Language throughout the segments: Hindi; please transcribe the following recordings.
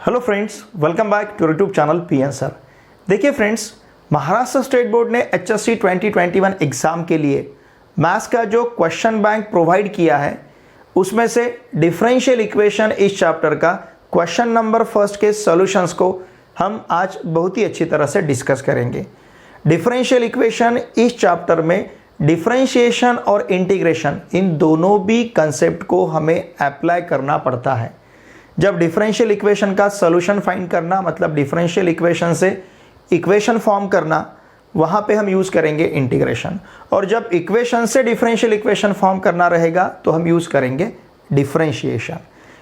Hello friends, welcome back to YouTube channel P N sir. देखिए फ्रेंड्स, महाराष्ट्र स्टेट बोर्ड ने HSC 2021 एग्ज़ाम के लिए मैथ्स का जो क्वेश्चन बैंक प्रोवाइड किया है उसमें से डिफरेंशियल इक्वेशन इस चैप्टर का क्वेश्चन नंबर फर्स्ट के सॉल्यूशंस को हम आज बहुत ही अच्छी तरह से डिस्कस करेंगे। डिफरेंशियल इक्वेशन इस चैप्टर में डिफरेंशिएशन और इंटीग्रेशन इन दोनों भी कंसेप्ट को हमें अप्लाई करना पड़ता है। जब डिफरेंशियल इक्वेशन का सॉल्यूशन फाइंड करना मतलब डिफरेंशियल इक्वेशन से इक्वेशन फॉर्म करना, वहाँ पे हम यूज़ करेंगे इंटीग्रेशन। और जब इक्वेशन से डिफरेंशियल इक्वेशन फॉर्म करना रहेगा तो हम यूज़ करेंगे डिफरेंशिएशन।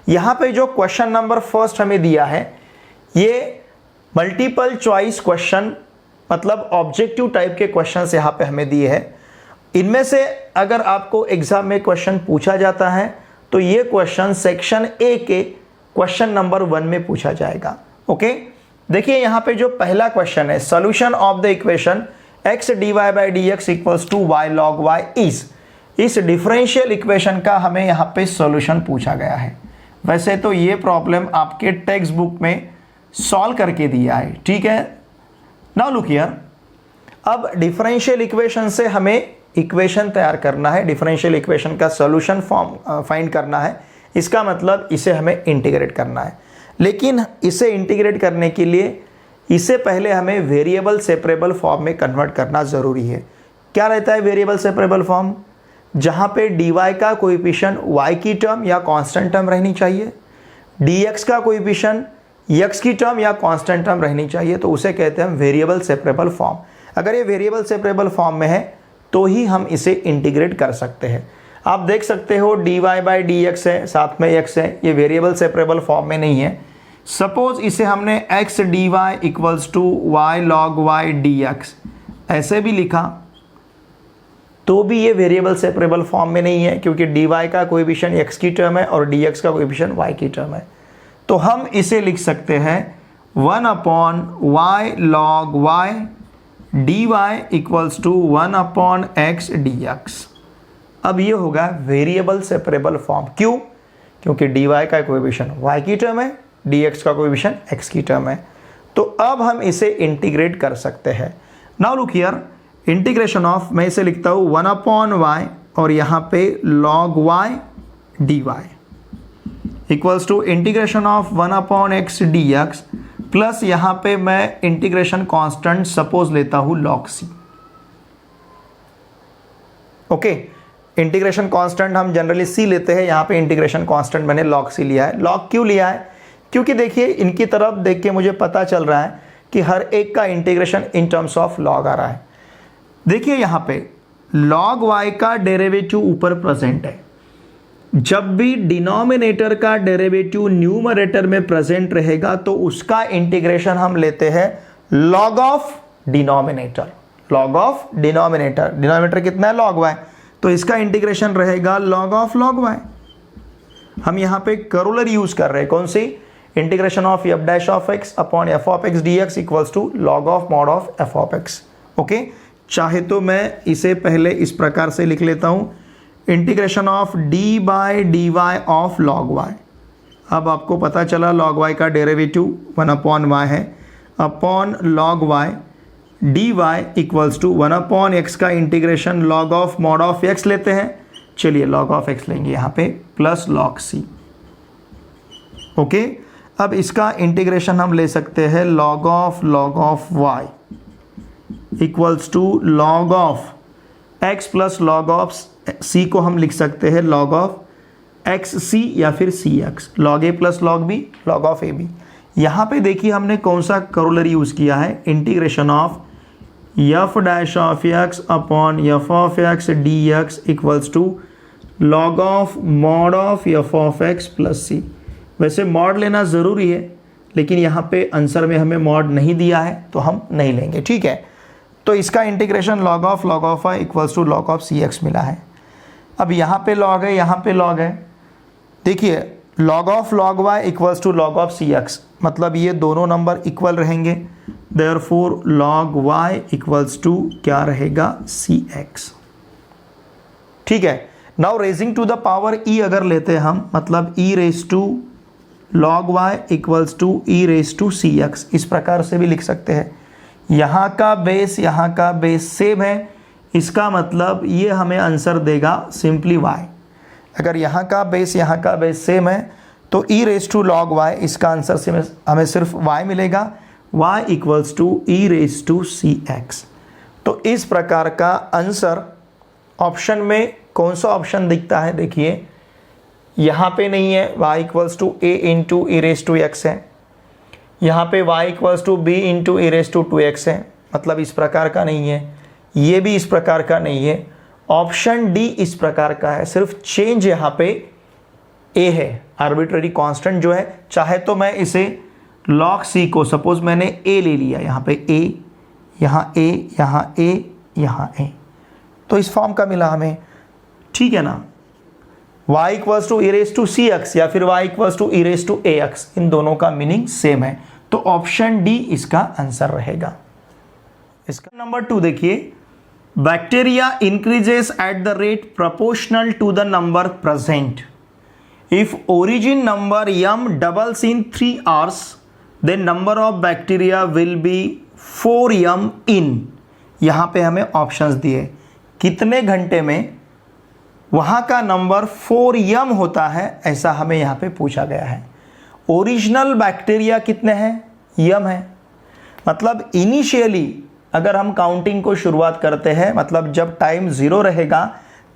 यहाँ पे जो क्वेश्चन नंबर फर्स्ट हमें दिया है ये मल्टीपल चॉइस क्वेश्चन मतलब ऑब्जेक्टिव टाइप के क्वेश्चन यहाँ पे हमें दिए हैं। इनमें से अगर आपको एग्जाम में क्वेश्चन पूछा जाता है तो ये क्वेश्चन सेक्शन ए के क्वेश्चन नंबर 1 में पूछा जाएगा। ओके, देखिए यहाँ पे जो पहला क्वेश्चन है, solution of the equation x dy by d x equals to y log y is. इस डिफरेंशियल इक्वेशन का हमें यहाँ पे सॉल्यूशन पूछा गया है। वैसे तो ये प्रॉब्लम आपके टेक्स्ट बुक में सॉल्व करके दिया है, ठीक है। नाउ लुक हियर, अब डिफरेंशियल इक्वेशन से हमें इक्वेशन तैयार करना है, डिफरेंशियल इक्वेशन का सॉल्यूशन फॉर्म फाइंड करना है। इसका मतलब इसे हमें इंटीग्रेट करना है, लेकिन इसे इंटीग्रेट करने के लिए इससे पहले हमें वेरिएबल सेपरेबल फॉर्म में कन्वर्ट करना ज़रूरी है। क्या रहता है वेरिएबल सेपरेबल फॉर्म? जहाँ पे dy का कोएफिशिएंट y की टर्म या कांस्टेंट टर्म रहनी चाहिए, dx का कोएफिशिएंट x की टर्म या कांस्टेंट टर्म रहनी चाहिए, तो उसे कहते हैं वेरिएबल सेपरेबल फॉर्म। अगर ये वेरिएबल सेपरेबल फॉर्म में है तो ही हम इसे इंटीग्रेट कर सकते हैं। आप देख सकते हो dy बाई डी एक्स है, साथ में x है, ये वेरिएबल सेपरेबल फॉर्म में नहीं है। सपोज इसे हमने x dy equals to y log y d x ऐसे भी लिखा तो भी ये वेरिएबल सेपरेबल फॉर्म में नहीं है, क्योंकि dy का कोएफिशिएंट x की टर्म है और dx का कोएफिशिएंट y की टर्म है। तो हम इसे लिख सकते हैं 1 upon y log y dy equals to 1 upon x dx। अब ये होगा वेरिएबल सेपरेबल फॉर्म। क्यों? क्योंकि dy का कोएफिशिएंट y की टर्म है, dx का कोएफिशिएंट x की टर्म है। तो अब हम इसे इंटीग्रेट कर सकते हैं। Now look here, integration of, मैं इसे लिखता हूँ 1 अपॉन y और यहाँ पे log y dy equals to integration of 1 upon x dx plus यहाँ पे मैं इंटीग्रेशन कांस्टेंट सपोज लेता हूँ log c। Okay, integration constant हम जनरली c लेते हैं, यहाँ पे इंटीग्रेशन कांस्टेंट मैंने log c लिया है। log क्यों लिया है? क्योंकि देखिए इनकी तरफ देख के मुझे पता चल रहा है कि हर एक का integration in terms of log आ रहा है। देखिए यहाँ पे log y का डेरिवेटिव ऊपर प्रेजेंट है। जब भी डिनोमिनेटर का डेरिवेटिव न्यूमरेटर में प्रेजेंट रहेगा तो उसका इंटीग्रेशन हम लेते हैं log of denominator. log of denominator, denominator कितना है? log y, तो इसका इंटीग्रेशन रहेगा log ऑफ log y। हम यहाँ पे करोलर यूज कर रहे हैं, कौन सी? Integration of f dash of x upon f of x dx equals to log of mod of f of x। Okay, चाहे तो मैं इसे पहले इस प्रकार से लिख लेता हूँ, integration of d by d y of log y। अब आपको पता चला log y का डेरिवेटिव 1 अपॉन y है, upon log y dy equals to 1 upon x का integration log of mod of x लेते हैं। चलिए log ऑफ x लेंगे यहाँ पे प्लस log c। ओके, अब इसका इंटीग्रेशन हम ले सकते हैं log of y equals to log of x plus log of c को हम लिख सकते हैं log ऑफ xc या फिर cx, log a plus log b log of ab। यहाँ पे देखिए हमने कौन सा करोलरी यूज़ किया है, integration of f dash of x upon f of x dx equals to log of mod of f of x plus c। वैसे मॉड लेना ज़रूरी है, लेकिन यहाँ पे आंसर में हमें मॉड नहीं दिया है तो हम नहीं लेंगे, ठीक है। तो इसका integration log of y equals to log of cx मिला है। अब यहाँ पे log है, यहाँ पे log है। देखिए log of log y equals to log of cx, मतलब ये दोनों नंबर इक्वल रहेंगे। Therefore log y equals to क्या रहेगा? cx, ठीक है। Now raising to the power e अगर लेते हैं हम, मतलब e raise to log y equals to e raise to c x, इस प्रकार से भी लिख सकते हैं। यहाँ का बेस सेम है, इसका मतलब ये हमें आंसर देगा सिंपली y। अगर यहाँ का बेस सेम है तो e raise to log y, इसका आंसर से हमें सिर्फ y मिलेगा, y equals to e raise to c x. तो इस प्रकार का आंसर ऑप्शन में कौन सा ऑप्शन दिखता है, देखिए यहाँ पे नहीं है, y equals to a into e raise to x है, यहाँ पे y equals to b into e raise to 2x है, मतलब इस प्रकार का नहीं है, ये भी इस प्रकार का नहीं है। ऑप्शन डी इस प्रकार का है, सिर्फ चेंज यहाँ पे a है, आर्बिट्ररी कांस्टेंट जो है। चाहे तो मैं इसे log c को, सपोज मैंने a ले लिया, यहाँ पे a, यहाँ a, यहाँ a, यहाँ a, तो इस फॉर्म का मिला हमें, ठीक है ना। y equals to e raise to c x या फिर y equals to e raise to a x, इन दोनों का मीनिंग सेम है, तो ऑप्शन डी इसका आंसर रहेगा। इसका नंबर 2 देखिए, bacteria increases at the rate proportional to the number present. If origin number m doubles in 3 hours, then number of bacteria will be 4m in। यहाँ पे हमें ऑप्शंस दिए, कितने घंटे में वहाँ का नंबर 4m होता है, ऐसा हमें यहाँ पे पूछा गया है। ओरिजिनल बैक्टीरिया कितने हैं, m है, मतलब इनिशियली अगर हम काउंटिंग को शुरुआत करते हैं, मतलब जब टाइम 0 रहेगा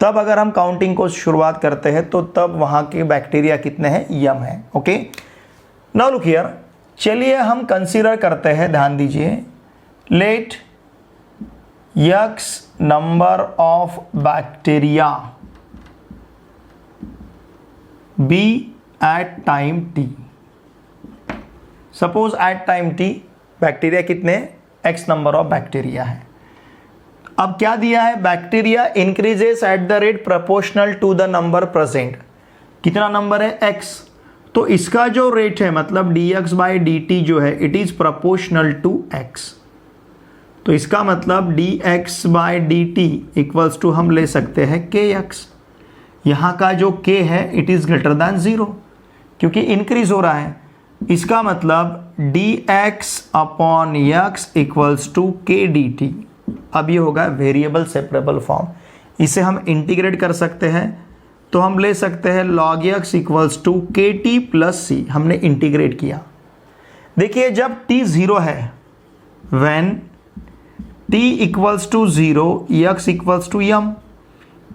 तब अगर हम काउंटिंग को शुरुआत करते हैं तो तब वहाँ के बैक्टीरिया कितने हैं, m है। ओके, नाउ लुक हियर, चलिए हम कंसीडर करते हैं, ध्यान दीजिए, let x number of bacteria be at time t। Suppose at time t bacteria कितने, x नंबर ऑफ बैक्टीरिया है। अब क्या दिया है, bacteria increases at the rate proportional to the number present. कितना नंबर है, x, तो इसका जो रेट है मतलब dx बाई dt जो है, it is proportional to x। तो इसका मतलब dx by dt equals to हम ले सकते हैं kx। यहाँ का जो k है इट इज़ ग्रेटर दैन 0, क्योंकि इंक्रीज हो रहा है। इसका मतलब dx upon x equals to k dt। अब ये होगा वेरिएबल सेपरेबल फॉर्म, इसे हम इंटीग्रेट कर सकते हैं, तो हम ले सकते हैं log x equals to k t plus c. हमने इंटीग्रेट किया, देखिए जब t 0 है, when t equals to 0 x equals to m,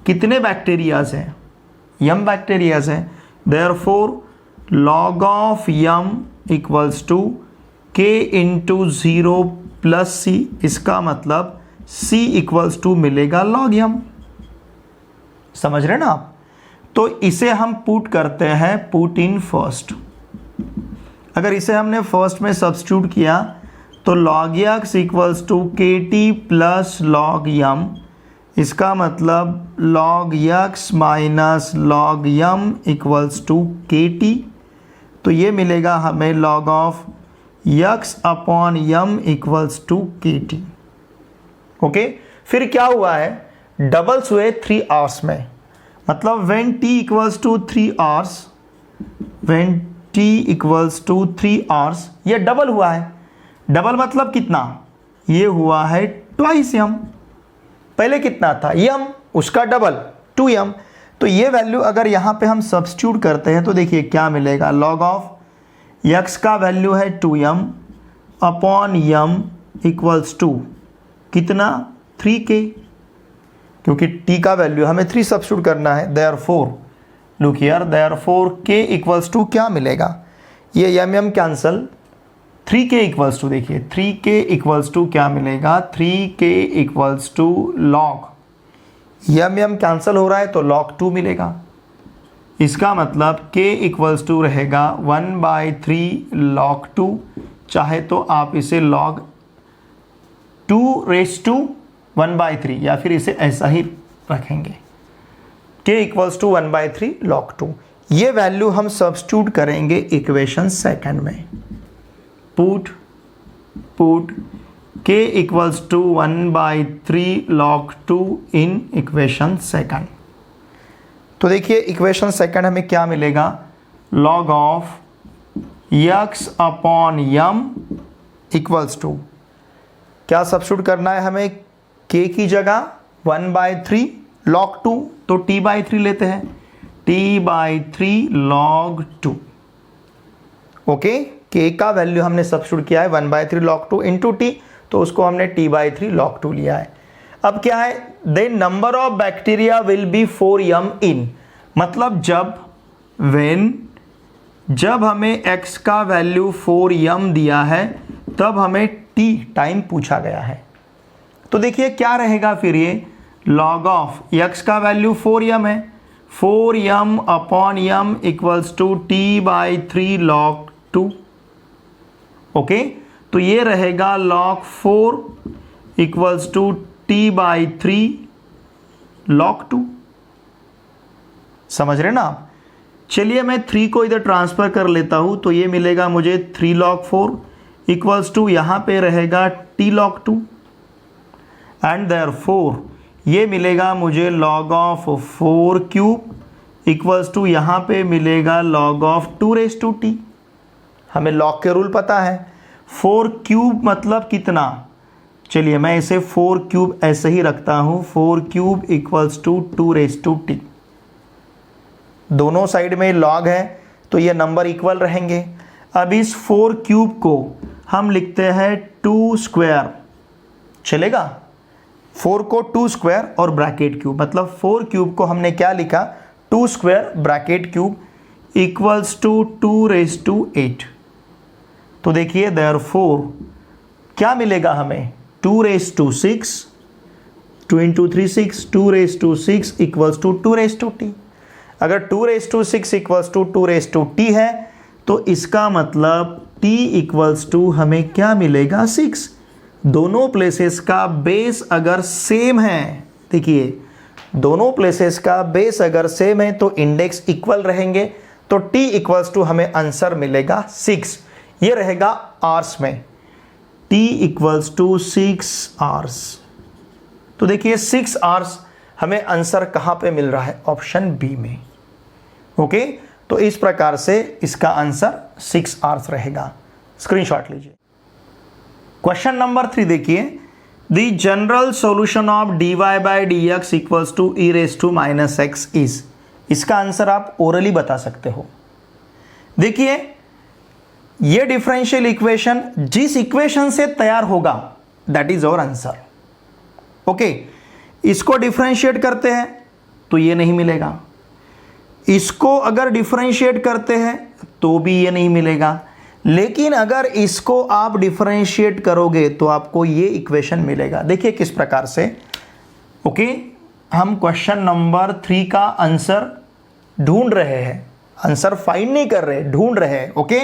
कितने बैक्टीरियाज हैं, m बैक्टीरियाज हैं, therefore log of m equals to k into 0 plus c। इसका मतलब c इक्वल्स टू मिलेगा log m। समझ रहे ना आप, तो इसे हम पुट करते हैं, पुट इन फर्स्ट। अगर इसे हमने फर्स्ट में सब्स्टिट्यूट किया तो log x equals to k t plus log m। इसका मतलब log x minus log m equals to k t, तो ये मिलेगा हमें log of x upon m equals to k t. Okay, फिर क्या हुआ है, डबल्स हुए 3 आवर्स में, मतलब when t equals to 3 hours, when t equals to 3 hours, ये डबल हुआ है। डबल मतलब कितना, ये हुआ है ट्वाइस m। पहले कितना था m, उसका डबल 2m। तो ये वैल्यू अगर यहाँ पे हम सब्स्टिट्यूट करते हैं तो देखिए क्या मिलेगा, log ऑफ x का वैल्यू है 2m upon m equals to कितना, 3k, क्योंकि t का वैल्यू हमें 3 सब्स्टिट्यूट करना है। Therefore look here, therefore k equals to क्या मिलेगा, ये m cancel, 3k equals to, देखिए 3k इक्वल्स टू क्या मिलेगा, 3k equals to log, m cancel हो रहा है तो log 2 मिलेगा। इसका मतलब k इक्वल्स टू रहेगा 1/3 log 2, चाहे तो आप इसे log 2 रेस टू 1/3 या फिर इसे ऐसा ही रखेंगे, k इक्वल्स टू 1/3 log 2। ये वैल्यू हम सब्स्टिट्यूट करेंगे इक्वेशन सेकंड में, put k equals to 1/3 log 2 in equation second. तो देखिए इक्वेशन सेकंड हमें क्या मिलेगा, log of x upon m equals to, क्या सब्स्टिट्यूट करना है हमें, के की जगह 1/3 log 2, तो t/3 लेते हैं, t/3 log 2। ओके, के का वैल्यू हमने सब्स्टिट्यूट किया है 1/3 log 2 इंटू टी, तो उसको हमने t/3 log 2 लिया है। अब क्या है, the number of bacteria will be 4m इन, मतलब जब हमें x का वैल्यू 4m दिया है तब हमें t टाइम पूछा गया है। तो देखिए क्या रहेगा फिर, ये log ऑफ x का वैल्यू 4m है, 4m upon m equals to t/3 log 2। Okay, तो ये रहेगा log 4 equals to t/3 log 2। समझ रहे ना आप। चलिए मैं 3 को इधर ट्रांसफर कर लेता हूं, तो ये मिलेगा मुझे 3 log 4 इक्वल्स टू यहाँ पे रहेगा t log 2 एंड देयरफॉर ये मिलेगा मुझे log of 4 cube equals to यहाँ पे मिलेगा log ऑफ 2⁻t। हमें log के रूल पता है, 4 क्यूब मतलब कितना, चलिए मैं इसे 4 क्यूब ऐसे ही रखता हूँ, 4 क्यूब इक्वल्स टू 2⁻t। दोनों साइड में log है तो ये नंबर इक्वल रहेंगे। अब इस 4 क्यूब को हम लिखते हैं 2 स्क्वायर, चलेगा, 4 को 2 स्क्वायर और ब्रैकेट क्यूब, मतलब 4 क्यूब को हमने क्या लिखा, 2 square bracket cube equals to 2⁻8। तो देखिए देयरफॉर क्या मिलेगा हमें, 2⁻6, 2 इंटू 3 6, 2⁻6 इक्वल्स टू 2⁻t। अगर 2⁻6 इक्वल्स टू 2⁻t है तो इसका मतलब t इक्वल्स टू हमें क्या मिलेगा, 6। दोनों प्लेसेस का बेस अगर सेम है, देखिए दोनों प्लेसेस का बेस अगर सेम है तो इंडेक्स इक्वल रहेंगे, तो t इक्वल्स टू हमें आंसर मिलेगा 6। ये रहेगा आवर्स में, t इक्वल्स टू 6 आवर्स। तो देखिए 6 आवर्स हमें आंसर कहाँ पे मिल रहा है, ऑप्शन बी में। ओके, तो इस प्रकार से इसका आंसर 6 आवर्स रहेगा। स्क्रीनशॉट लीजिए। क्वेश्चन नंबर 3 देखिए, the general solution of dy/dx equals to e⁻⁻x is, इसका आंसर आप ओरली बता सकते हो। देखिए ये डिफरेंशियल इक्वेशन जिस इक्वेशन से तैयार होगा that is our answer. Okay, इसको डिफरेंशिएट करते हैं तो ये नहीं मिलेगा, इसको अगर डिफरेंशिएट करते हैं तो भी ये नहीं मिलेगा, लेकिन अगर इसको आप डिफरेंशिएट करोगे तो आपको ये इक्वेशन मिलेगा। देखिए किस प्रकार से। ओके, हम क्वेश्चन नंबर 3 का आंसर ढूंढ रहे हैं, आंसर फाइंड नहीं कर रहे, ढूंढ रहे हैं। ओके,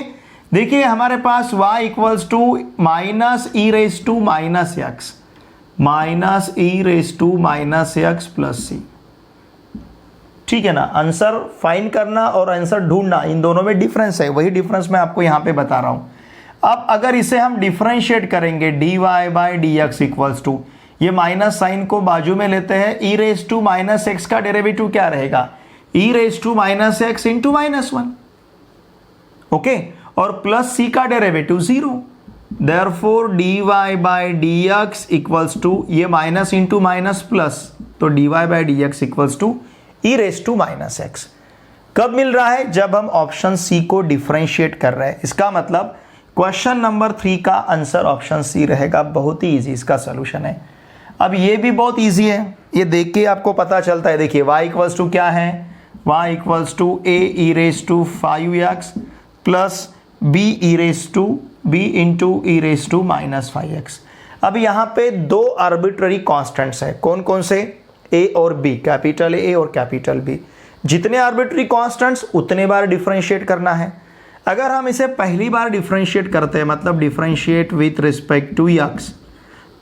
देखिए हमारे पास y equals to -e⁻⁻x plus c, ठीक है ना। आंसर फाइंड करना और आंसर ढूंढना, इन दोनों में डिफरेंस है, वही डिफरेंस मैं आपको यहां पे बता रहा हूं। अब अगर इसे हम डिफरेंशिएट करेंगे dy/dx इक्वल्स टू, ये माइनस साइन को बाजू में लेते हैं, e⁻x का डेरिवेटिव क्या रहेगा, e⁻x इंटू -1। ओके, और प्लस c का derivative 0। Therefore dy/dx equals to, ये माइनस इंटू माइनस प्लस, तो dy/dx इक्वल्स टू e⁻x। कब मिल रहा है, जब हम ऑप्शन सी को डिफरेंशिएट कर रहे हैं। इसका मतलब क्वेश्चन नंबर 3 का आंसर ऑप्शन सी रहेगा। बहुत ही इजी इसका सॉल्यूशन है। अब ये भी बहुत इजी है, ये देख के आपको पता चलता है। देखिए y इक्वल्स टू क्या है, y equals to a e⁻5x plus b into e⁻5x। अब यहाँ पे दो आर्बिट्ररी कॉन्स्टेंट्स है, कौन कौन से, a और b, कैपिटल A और कैपिटल B। जितने आर्बिट्ररी कॉन्स्टेंट्स उतने बार डिफरेंशिएट करना है। अगर हम इसे पहली बार डिफरेंशिएट करते हैं, मतलब differentiate with respect to x,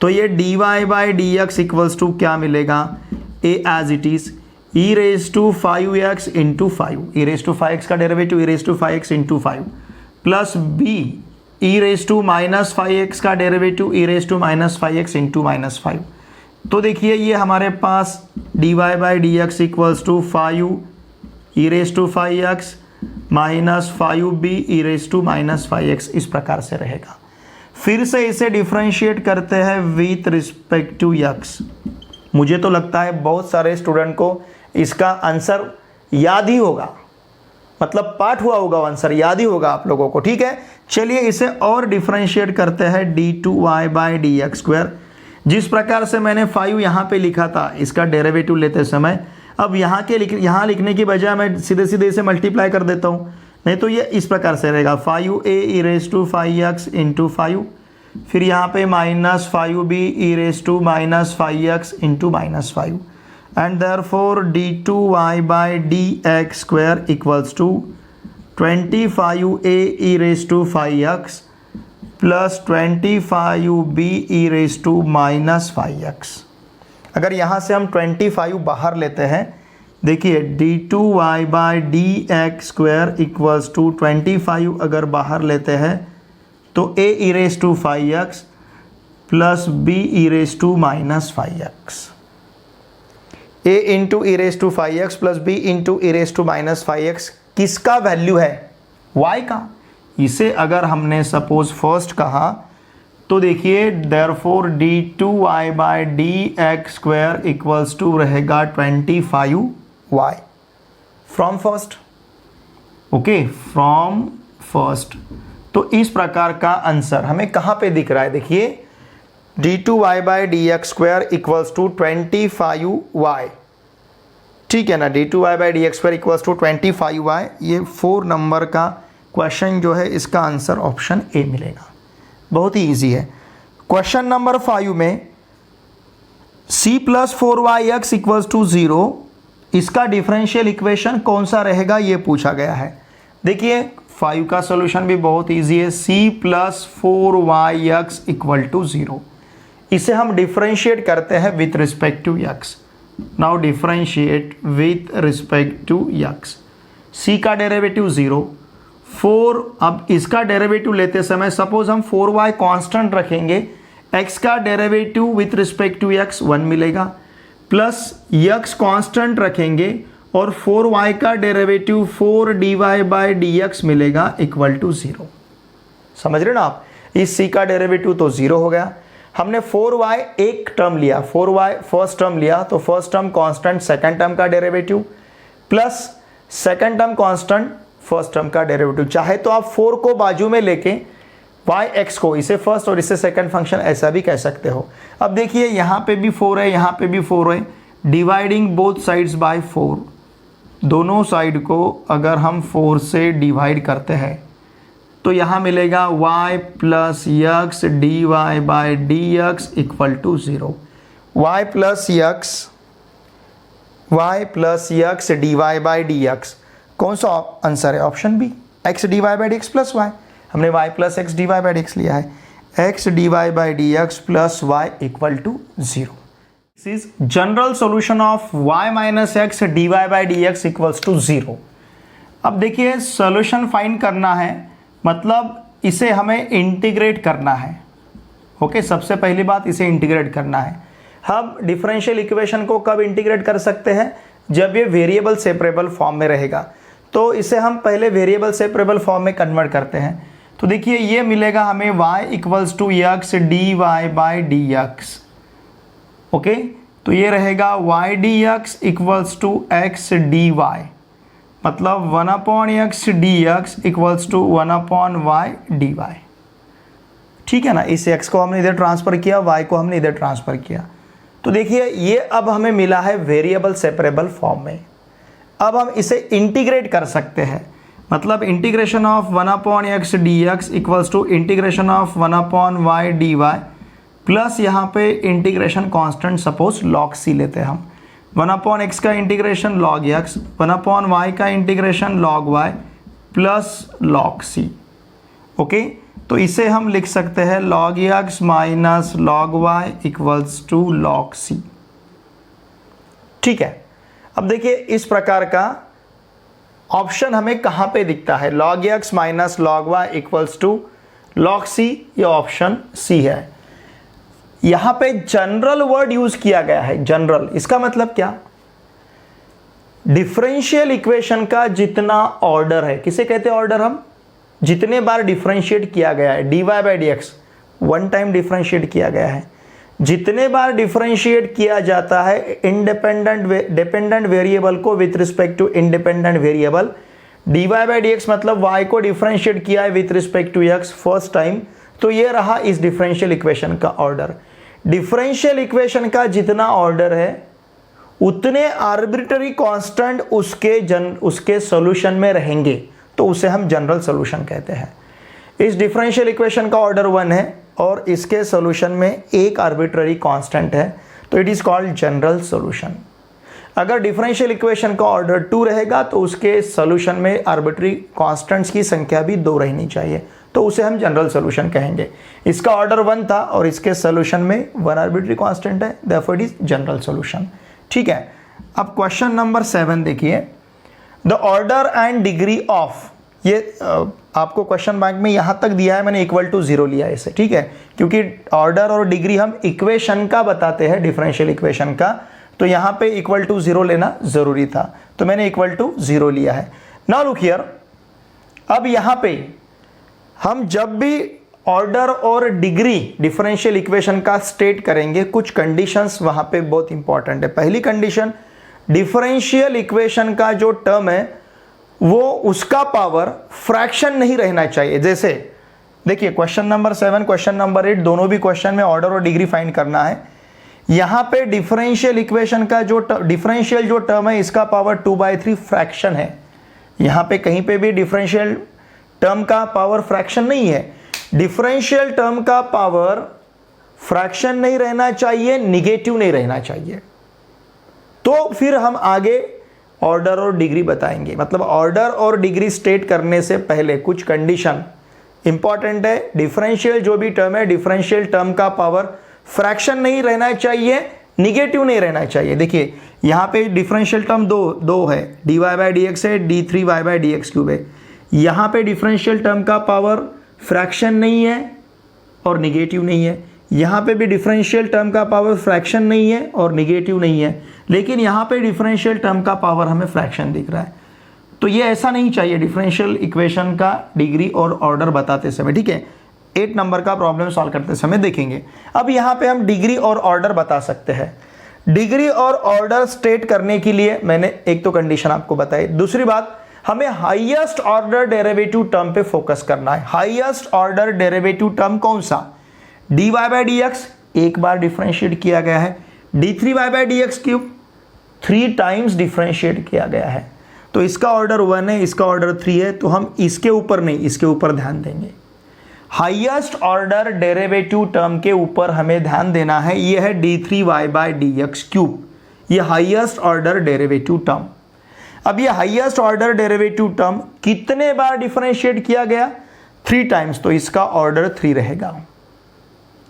तो ये dy/dx इक्वल्स टू क्या मिलेगा, a as it is e⁻5x into 5, e⁻5x का derivative e⁻5x into 5 plus b e⁻5x का डेरिवेटिव e⁻5x इंटू -5। तो देखिए ये हमारे पास dy/dx equals to 5 e⁻5x minus 5b e raise to minus 5x इस प्रकार से रहेगा। फिर से इसे डिफ्रेंशिएट करते हैं विथ रिस्पेक्ट टू x। मुझे तो लगता है बहुत सारे स्टूडेंट को इसका आंसर याद ही होगा, मतलब पाठ हुआ होगा, आंसर याद ही होगा आप लोगों को। ठीक है, चलिए इसे और डिफ्रेंशिएट करते हैं d2y by d x square. जिस प्रकार से मैंने 5 यहाँ पे लिखा था इसका डेरिवेटिव लेते समय, अब यहाँ लिखने की बजाय मैं सीधे सीधे इसे मल्टीप्लाई कर देता हूँ, नहीं तो ये इस प्रकार से रहेगा 5a E raise to 5x into 5, फिर यहाँ पे minus 5b e raise to minus 5x into minus 5, and therefore d2y by d x square equals to 25a e raise to 5x plus 25b e raise to minus 5x। अगर यहाँ से हम 25 बाहर लेते हैं, देखिए d2y by d x square equals to 25 अगर बाहर लेते हैं तो a e raise to 5x plus b e raise to minus 5x। a into e raise to 5x plus b into e raise to minus 5x किसका वैल्यू है? y का। इसे अगर हमने सपोज फर्स्ट कहा तो देखिए therefore d2y by d x square equals to रहेगा 25y from first. Okay, from first. तो इस प्रकार का आंसर हमें कहाँ पे दिख रहा है? देखिए d2y by d x square equals to 25y, ठीक है ना। d2y by d x square equals to 25y, ये 4 नंबर का क्वेश्चन जो है इसका आंसर ऑप्शन ए मिलेगा। बहुत ही इजी है। क्वेश्चन नंबर 5 में c plus 4yx equals to 0, इसका डिफरेंशियल इक्वेशन कौन सा रहेगा ये पूछा गया है। देखिए 5 का सॉल्यूशन भी बहुत इजी है, c plus 4yx equal to 0। इसे हम डिफरेंशिएट करते हैं with respect to x। Now differentiate with respect to x। c का डेरिवेटिव 0, 4, अब इसका डेरिवेटिव लेते समय सपोज हम 4y कांस्टेंट रखेंगे, x का derivative with respect to x 1 मिलेगा, प्लस x कांस्टेंट रखेंगे और 4y का derivative 4 dy by d x मिलेगा इक्वल टू 0। समझ रहे ना आप? इस c का डेरिवेटिव तो 0 हो गया। हमने 4y एक टर्म लिया, 4y फर्स्ट टर्म लिया, तो first term constant second term का derivative plus second term constant first term का डेरिवेटिव। चाहे तो आप 4 को बाजू में लेके yx को, इसे फर्स्ट और इसे सेकंड फंक्शन ऐसा भी कह सकते हो। अब देखिए यहाँ पे भी 4 है, यहाँ पे भी 4 है, डिवाइडिंग बोथ साइड्स बाय 4। दोनों साइड को अगर हम 4 से डिवाइड करते हैं तो यहाँ मिलेगा y plus x d y by d x equal to 0। y plus x d y by d x कौन सा आंसर है? Option b, x d y by d x plus y. हमने y प्लस x d y by d x लिया है, x d y by d x plus y equal to 0। This is general solution of y minus x d y by d x equals to 0। अब देखिए सॉल्यूशन फाइंड करना है, मतलब इसे हमें इंटीग्रेट करना है। ओके, सबसे पहली बात इसे इंटीग्रेट करना है। हम डिफरेंशियल इक्वेशन को कब इंटीग्रेट कर सकते हैं? जब ये वेरिएबल सेपरेबल फॉर्म में रहेगा। तो इसे हम पहले वेरिएबल सेपरेबल फॉर्म में कन्वर्ट करते हैं। तो देखिए ये मिलेगा हमें y equals to x d y by d x. Okay, तो ये रहेगा y d x equals to x d y, मतलब 1 upon x d x equals to 1 upon y d y. ठीक है ना, इस x को हमने इधर ट्रांसफ़र किया, y को हमने इधर ट्रांसफ़र किया। तो देखिए ये अब हमें मिला है वेरिएबल सेपरेबल फॉर्म में। अब हम इसे इंटीग्रेट कर सकते हैं, मतलब integration of 1 upon x d x equals to integration of 1 upon y d y plus यहाँ पे integration constant suppose log c लेते हैं हम। 1 अपॉन एक्स का integration log x, 1 upon y का integration log y plus log c। Okay, तो इसे हम लिख सकते हैं log x minus log y equals to log c। ठीक है, अब देखिए इस प्रकार का ऑप्शन हमें कहाँ पे दिखता है? log x minus log y equals to log c, ये ऑप्शन सी है। यहाँ पे जनरल वर्ड यूज किया गया है, जनरल। इसका मतलब क्या? डिफरेंशियल इक्वेशन का जितना ऑर्डर है, किसे कहते हैं ऑर्डर, हम जितने बार डिफरेंशिएट किया गया है, dy by d x one time differentiate किया गया है, जितने बार डिफरेंशिएट किया जाता है डिपेंडेंट वेरिएबल को with respect to independent variable, dy by d x मतलब y को डिफरेंशिएट किया है with respect to x first time, तो ये रहा इस डिफरेंशियल इक्वेशन का ऑर्डर। डिफरेंशियल इक्वेशन का जितना ऑर्डर है उतने आर्बिट्ररी कांस्टेंट उसके सॉल्यूशन में रहेंगे, तो उसे हम जनरल सॉल्यूशन कहते हैं। इस डिफरेंशियल इक्वेशन का ऑर्डर 1 है और इसके सॉल्यूशन में एक आर्बिट्ररी कांस्टेंट है, तो it is called general solution. अगर डिफरेंशियल इक्वेशन का ऑर्डर 2 रहेगा तो उसके सॉल्यूशन में आर्बिट्ररी कांस्टेंट्स की संख्या भी 2 रहनी चाहिए, तो उसे हम जनरल सॉल्यूशन कहेंगे। इसका ऑर्डर 1 था और इसके सॉल्यूशन में 1 आर्बिट्ररी कांस्टेंट है, therefore it is general solution. ठीक है, अब क्वेश्चन नंबर 7 देखिए, the order and degree of, ये आपको क्वेश्चन बैंक में यहां तक दिया है, मैंने इक्वल टू 0 लिया है इसे, ठीक है, क्योंकि ऑर्डर और डिग्री हम इक्वेशन का बताते हैं, डिफरेंशियल इक्वेशन का, तो यहां पे इक्वल टू 0 लेना जरूरी था, तो मैंने इक्वल टू 0 लिया है। नाउ लुक हियर, अब यहां पे हम जब भी ऑर्डर और डिग्री डिफरेंशियल इक्वेशन का स्टेट करेंगे, कुछ कंडीशंस वहां पे बहुत इंपॉर्टेंट है। पहली कंडीशन, डिफरेंशियल इक्वेशन का जो टर्म है वो उसका पावर फ्रैक्शन नहीं रहना चाहिए। जैसे देखिए क्वेश्चन नंबर 7, क्वेश्चन नंबर 8, दोनों भी क्वेश्चन में ऑर्डर और डिग्री फाइंड करना है। यहां पे डिफरेंशियल इक्वेशन का जो डिफरेंशियल जो टर्म है इसका पावर 2/3 फ्रैक्शन है। यहां पे कहीं पे भी डिफरेंशियल टर्म का पावर फ्रैक्शन नहीं है। डिफरेंशियल टर्म का पावर फ्रैक्शन नहीं रहना चाहिए, निगेटिव नहीं रहना चाहिए। तो फिर हम आगे ऑर्डर और डिग्री बताएंगे, मतलब ऑर्डर और डिग्री स्टेट करने से पहले कुछ कंडीशन इंपॉर्टेंट है। डिफरेंशियल जो भी टर्म है, डिफरेंशियल टर्म का पावर फ्रैक्शन नहीं रहना चाहिए, निगेटिव नहीं रहना चाहिए। देखिए यहां पे डिफरेंशियल टर्म दो है, dy बाई डी एक्स है, d3y by d x cube है। यहां पे डिफरेंशियल टर्म का पावर फ्रैक्शन नहीं है और निगेटिव नहीं है। यहाँ पे भी डिफरेंशियल टर्म का पावर फ्रैक्शन नहीं है और निगेटिव नहीं है, लेकिन यहाँ पे डिफरेंशियल टर्म का पावर हमें फ्रैक्शन दिख रहा है। तो ये ऐसा नहीं चाहिए डिफरेंशियल इक्वेशन का डिग्री और ऑर्डर बताते समय, ठीक है। 8 नंबर का प्रॉब्लम सॉल्व करते समय देखेंगे। अब यहाँ पे हम डिग्री और ऑर्डर बता सकते हैं। डिग्री और ऑर्डर स्टेट करने के लिए मैंने एक तो कंडीशन आपको बताई, दूसरी बात हमें हाईएस्ट ऑर्डर डेरिवेटिव टर्म पे फोकस करना है। हाईएस्ट ऑर्डर डेरिवेटिव टर्म कौन सा, dy बाई डी एक्स एक बार डिफरेंशिएट किया गया है, d3y by d x cube 3 times differentiate किया गया है, तो इसका ऑर्डर 1 है, इसका ऑर्डर 3 है, तो हम इसके ऊपर नहीं इसके ऊपर ध्यान देंगे। हाईएस्ट ऑर्डर डेरिवेटिव टर्म के ऊपर हमें ध्यान देना है, यह है d3y by d x cube, ये हाईएस्ट ऑर्डर डेरिवेटिव टर्म। अब ये हाईएस्ट ऑर्डर डेरिवेटिव टर्म कितने बार डिफरेंशिएट किया गया, 3 टाइम्स, तो इसका ऑर्डर 3 रहेगा,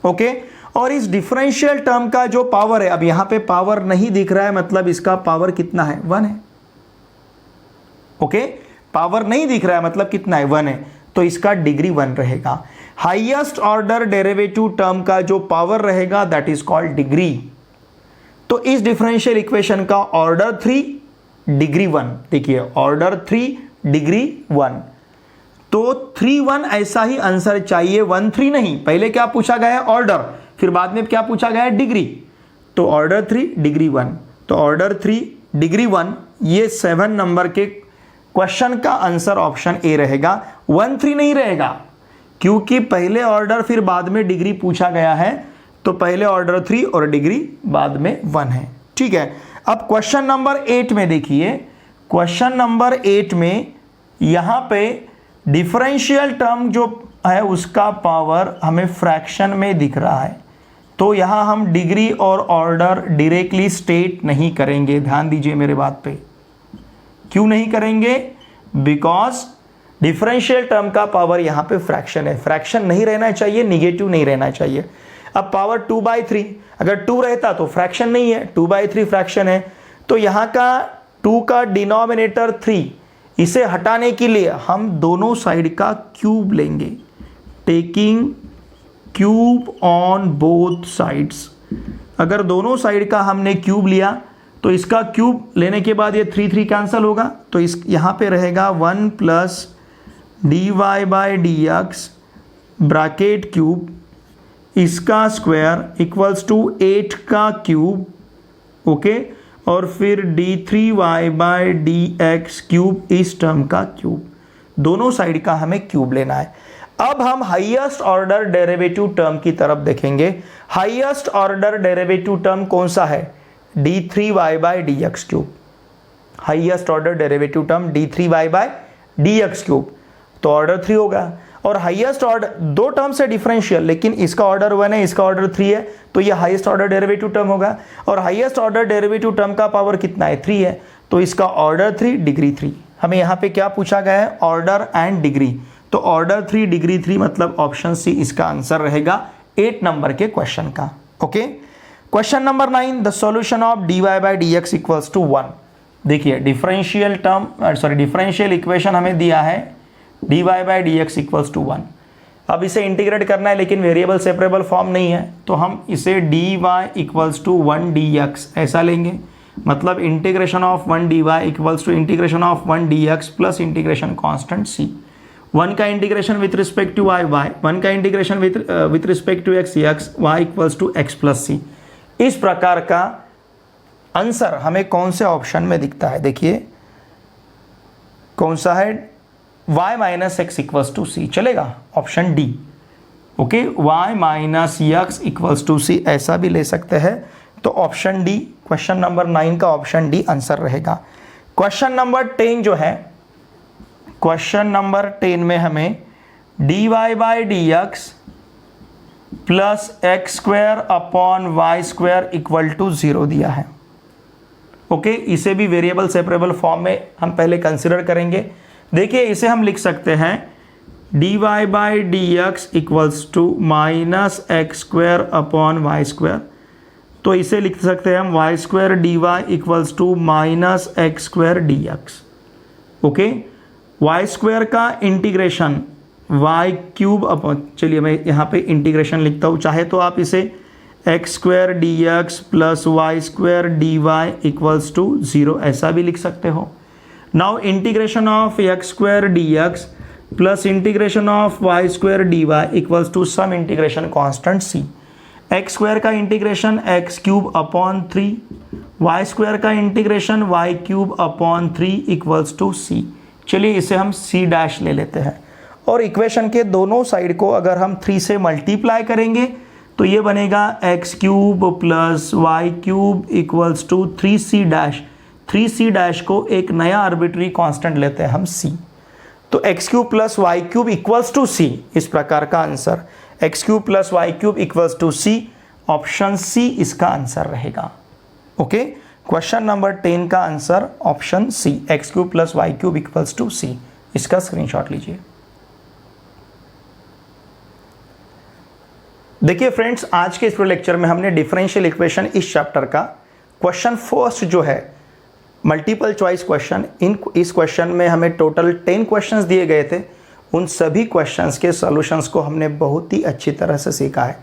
ओके। और इस डिफरेंशियल टर्म का जो पावर है, अब यहां पे पावर नहीं दिख रहा है, मतलब इसका पावर कितना है, 1 है, ओके। पावर नहीं दिख रहा है मतलब कितना है, 1 है, तो इसका डिग्री 1 रहेगा। हाईएस्ट ऑर्डर डेरिवेटिव टर्म का जो पावर रहेगा दैट इज कॉल्ड डिग्री। तो इस डिफरेंशियल इक्वेशन का ऑर्डर 3 डिग्री 1, देखिए ऑर्डर 3 डिग्री 1, तो 3 1 ऐसा ही आंसर चाहिए, 1 3 नहीं। पहले क्या पूछा गया है, ऑर्डर, फिर बाद में क्या पूछा गया है, डिग्री, तो ऑर्डर 3 डिग्री 1, तो ऑर्डर 3 डिग्री 1, ये 7 नंबर के क्वेश्चन का आंसर ऑप्शन ए रहेगा, 1 3 नहीं रहेगा, क्योंकि पहले ऑर्डर फिर बाद में डिग्री पूछा गया है, तो पहले ऑर्डर 3 और डिग्री बाद में 1 है, ठीक है। अब क्वेश्चन नंबर 8 में देखिए, क्वेश्चन नंबर 8 में यहां पे डिफरेंशियल टर्म जो है उसका पावर हमें फ्रैक्शन में दिख रहा है, तो यहां हम डिग्री और ऑर्डर डायरेक्टली स्टेट नहीं करेंगे। ध्यान दीजिए मेरे बात पे, क्यों नहीं करेंगे, बिकॉज डिफरेंशियल टर्म का पावर यहां पे फ्रैक्शन है, फ्रैक्शन नहीं रहना चाहिए, निगेटिव नहीं रहना चाहिए। अब पावर 2/3, अगर 2 रहता तो फ्रैक्शन नहीं है, 2/3 फ्रैक्शन है, तो यहां का 2 का डिनोमिनेटर 3, इसे हटाने के लिए हम दोनों साइड का क्यूब लेंगे, taking cube on both sides. अगर दोनों साइड का हमने क्यूब लिया तो इसका क्यूब लेने के बाद ये 3 3 कैंसिल होगा, तो इस यहाँ पे रहेगा 1 plus d y by d x bracket cube, इसका स्क्वायर इक्वल्स टू 8 का क्यूब, ओके, और फिर d3y by d x cube, इस टर्म का क्यूब। दोनों साइड का हमें क्यूब लेना है। अब हम हाईएस्ट ऑर्डर डेरिवेटिव टर्म की तरफ देखेंगे। हाईएस्ट ऑर्डर डेरिवेटिव टर्म कौन सा है? d3y by d x cube. Highest order derivative term d3y by d x cube, तो ऑर्डर 3 होगा। और हाईएस्ट ऑर्डर, दो टर्म से डिफरेंशियल, लेकिन इसका ऑर्डर 1 है, इसका ऑर्डर 3 है, तो ये हाईएस्ट ऑर्डर डेरिवेटिव टर्म होगा। और हाईएस्ट ऑर्डर डेरिवेटिव टर्म का पावर कितना है? 3 है, तो इसका ऑर्डर 3 डिग्री 3। हमें यहाँ पे क्या पूछा गया है? Order and degree. तो ऑर्डर 3 डिग्री 3 मतलब ऑप्शन सी इसका आंसर रहेगा 8 नंबर के क्वेश्चन का। Okay, question number 9, the solution of dy by d x equals to 1। देखिए डिफरेंशियल टर्म, डिफरेंशियल इक्वेशन हमें दिया है dy by d x equals to 1। अब इसे इंटीग्रेट करना है, लेकिन वेरिएबल सेपरेबल फॉर्म नहीं है, तो हम इसे dy इक्वल्स टू 1 dx ऐसा लेंगे। मतलब integration of 1 dy equals to integration of 1 dx plus integration constant c। 1 का integration with respect to y, 1 का integration with respect to x, y equals to x plus c। इस प्रकार का आंसर हमें कौन से ऑप्शन में दिखता है? देखिए कौन सा है? y minus x equals to c, चलेगा? Option D. Okay, y minus x equals to c ऐसा भी ले सकते हैं, तो ऑप्शन डी, क्वेश्चन नंबर 9 का ऑप्शन डी आंसर रहेगा। क्वेश्चन नंबर 10 जो है, क्वेश्चन नंबर 10 में हमें dy by d x plus x square upon y square equal to 0 दिया है। ओके, इसे भी वेरिएबल सेपरेबल फॉर्म में हम पहले कंसिडर करेंगे। देखिए इसे हम लिख सकते हैं dy by d x equals to minus x square upon y square, तो इसे लिख सकते हैं हम y square d y equals to minus x square d x. Okay, y square का इंटीग्रेशन वाई क्यूब अपॉन, चलिए मैं यहाँ पे इंटीग्रेशन लिखता हूँ, चाहे तो आप इसे x square d x plus y square d y equals to 0 ऐसा भी लिख सकते हो। Now integration of x square d x plus integration of y square d y equals to some integration constant c. X square का integration x cube upon 3, y square का integration y cube upon 3 equals to c. चलिए इसे हम सी डैश ले लेते हैं, और इक्वेशन के दोनों साइड को अगर हम 3 से मल्टीप्लाई करेंगे तो ये बनेगा x cube plus y cube equals to 3c dash. 3c dash को एक नया आर्बिट्री कांस्टेंट लेते हैं हम c, तो x cube plus y cube equals to c. इस प्रकार का answer x cube plus y cube equals to c, option c इसका आंसर रहेगा। ओके, क्वेश्चन नंबर 10 का answer option c, x cube plus y cube equals to c. इसका स्क्रीनशॉट लीजिए। देखिए फ्रेंड्स, आज के इस लेक्चर में हमने डिफरेंशियल इक्वेशन इस चैप्टर का क्वेश्चन फर्स्ट जो है मल्टीपल चॉइस क्वेश्चन, इस क्वेश्चन में हमें टोटल 10 क्वेश्चंस दिए गए थे। उन सभी क्वेश्चंस के सॉल्यूशंस को हमने बहुत ही अच्छी तरह से सीखा है।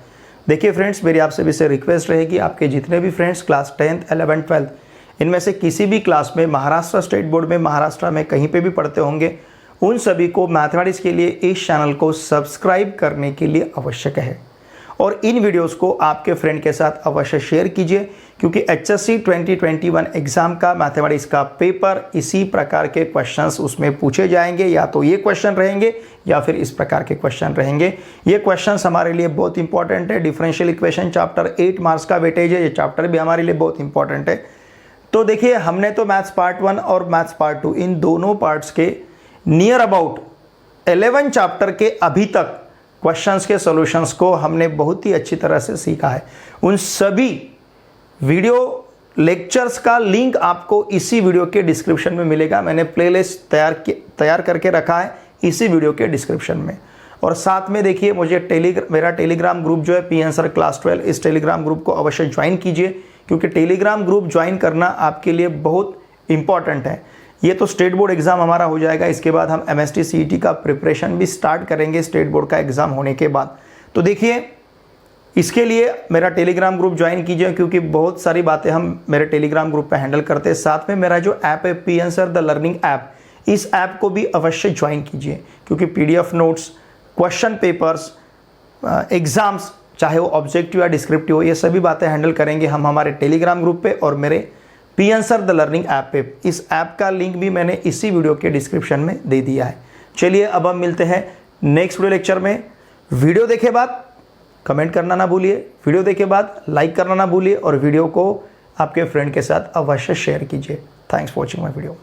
देखिए फ्रेंड्स, मेरी आपसे भी से रिक्वेस्ट रहेगी, आपके जितने भी friends class 10th, 11th, 12th इनमें से किसी भी क्लास में महाराष्ट्र स्टेट बोर्ड में, महाराष्ट्र में कहीं पे भी पढ़ते होंगे, उन सभी को मैथमेटिक्स के लिए इस चैनल को सब्सक्राइब करने के लिए आवश्यक है। और इन वीडियोस को आपके फ्रेंड के साथ अवश्य शेयर कीजिए, क्योंकि HSC 2021 एग्ज़ाम का मैथमेटिक्स का पेपर इसी प्रकार के क्वेश्चंस उसमें पूछे जाएंगे। या तो ये क्वेश्चन रहेंगे या फिर इस प्रकार के क्वेश्चन रहेंगे। ये क्वेश्चंस हमारे लिए बहुत इंपॉर्टेंट है। डिफरेंशियल इक्वेशन चैप्टर 8 मार्क्स का वेटेज है, ये चैप्टर भी हमारे लिए बहुत इंपॉर्टेंट है। तो देखिए, हमने तो मैथ्स पार्ट 1 और मैथ्स पार्ट 2 इन दोनों पार्ट्स के नियर अबाउट 11 चैप्टर के अभी तक क्वेश्चंस के सॉल्यूशंस को हमने बहुत ही अच्छी तरह से सीखा है। उन सभी वीडियो लेक्चर्स का लिंक आपको इसी वीडियो के डिस्क्रिप्शन में मिलेगा। मैंने प्लेलिस्ट तैयार करके रखा है इसी वीडियो के डिस्क्रिप्शन में। और साथ में देखिए, मुझे मेरा टेलीग्राम ग्रुप जो है पी आंसर क्लास 12, इस टेलीग्राम ग्रुप को अवश्य ज्वाइन कीजिए, क्योंकि टेलीग्राम ग्रुप ज्वाइन करना आपके लिए बहुत इंपॉर्टेंट है। ये तो स्टेट बोर्ड एग्ज़ाम हमारा हो जाएगा, इसके बाद हम MST CET का प्रिपरेशन भी स्टार्ट करेंगे स्टेट बोर्ड का एग्ज़ाम होने के बाद। तो देखिए, इसके लिए मेरा टेलीग्राम ग्रुप ज्वाइन कीजिए, क्योंकि बहुत सारी बातें हम मेरे टेलीग्राम ग्रुप पे हैंडल करते हैं। साथ में मेरा जो ऐप है P answer the learning app, इस ऐप को भी अवश्य ज्वाइन कीजिए, क्योंकि PDF notes, question papers, exams, चाहे वो ऑब्जेक्टिव या डिस्क्रिप्टिव हो, ये सभी बातें हैंडल करेंगे हम हमारे टेलीग्राम ग्रुप पे और मेरे P answer the learning app पे। इस ऐप का लिंक भी मैंने इसी वीडियो के डिस्क्रिप्शन में दे दिया है। चलिए अब हम मिलते हैं नेक्स्ट वीडियो लेक्चर में। वीडियो देखे बाद कमेंट करना ना भूलिए, वीडियो देखे बाद लाइक करना ना भूलिए और वीडियो को आपके फ्रेंड के साथ अवश्य शेयर कीजिए। Thanks for watching my video.